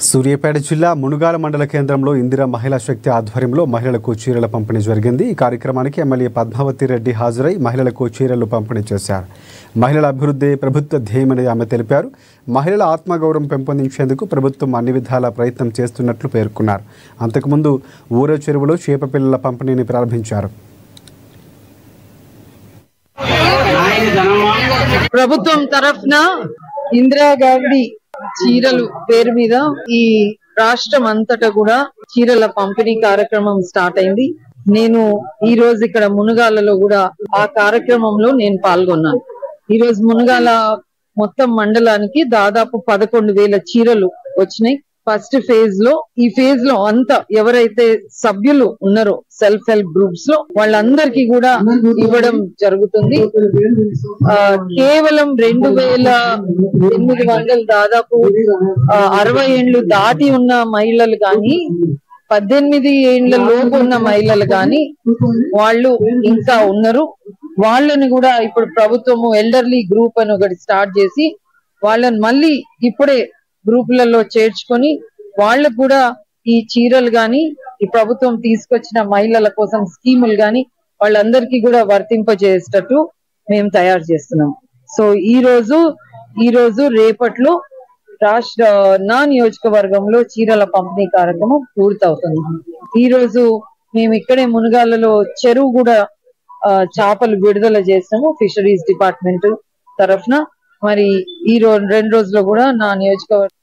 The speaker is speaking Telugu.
సూర్యాపేట జిల్లా మునుగాల మండల కేంద్రంలో ఇందిరా మహిళా శక్తి ఆధ్వర్యంలో మహిళలకు చీరల పంపిణీ జరిగింది। ఈ కార్యక్రమానికి ఎమ్మెల్యే పద్మావతి రెడ్డి హాజరై మహిళలకు చీరలు పంపిణీ చేశారు। మహిళల అభివృద్ధి ప్రభుత్వ ధ్యేయమని ఆమె తెలిపారు। మహిళల ఆత్మగౌరవం పెంపొందించేందుకు ప్రభుత్వం అన్ని విధాల ప్రయత్నం చేస్తున్నట్లు పేర్కొన్నారు। అంతకుముందు ఊర చెరువులో చేప పిల్లల పంపిణీని ప్రారంభించారు। ప్రభుత్వం తరఫున ఇందిరా గాంధీ చీరలు పేరు మీద ఈ రాష్ట్రం అంతటా కూడా చీరల పంపిణీ కార్యక్రమం స్టార్ట్ అయింది। నేను ఈ రోజు ఇక్కడ మునుగాలలో కూడా ఆ కార్యక్రమంలో నేను పాల్గొన్నాను। ఈ రోజు మునుగాల మొత్తం మండలానికి దాదాపు 11,000 చీరలు వచ్చినాయి। ఫస్ట్ ఫేజ్ లో ఈ ఫేజ్ లో అంతా ఎవరైతే సభ్యులు ఉన్నారో సెల్ఫ్ హెల్ప్ గ్రూప్స్ లో వాళ్ళందరికీ కూడా ఇవ్వడం జరుగుతుంది। కేవలం 2,800 దాదాపు 60 ఏళ్లు దాటి ఉన్న మహిళలు గాని 18 ఏళ్ల లోపు ఉన్న మహిళలు గాని వాళ్ళు ఇంకా ఉన్నారు। వాళ్ళని కూడా ఇప్పుడు ప్రభుత్వము ఎల్డర్లీ గ్రూప్ అని ఒకటి స్టార్ట్ చేసి వాళ్ళని మళ్ళీ ఇప్పుడే గ్రూపులలో చేర్చుకొని వాళ్ళకు కూడా ఈ చీరలు గాని ఈ ప్రభుత్వం తీసుకొచ్చిన మహిళల కోసం స్కీములు గాని వాళ్ళందరికీ కూడా వర్తింపజేసేటట్టు మేము తయారు చేస్తున్నాం। సో ఈ రోజు రేపట్లో నా నియోజకవర్గంలో చీరల పంపిణీ కార్యక్రమం పూర్తవుతుంది। ఈ రోజు మేము ఇక్కడే మునుగాలలో చెరువు కూడా చేపలు విడుదల చేసాము ఫిషరీస్ డిపార్ట్మెంట్ తరఫున। మరి ఈ 2 రోజుల్లో కూడా నా నియోజకవర్గం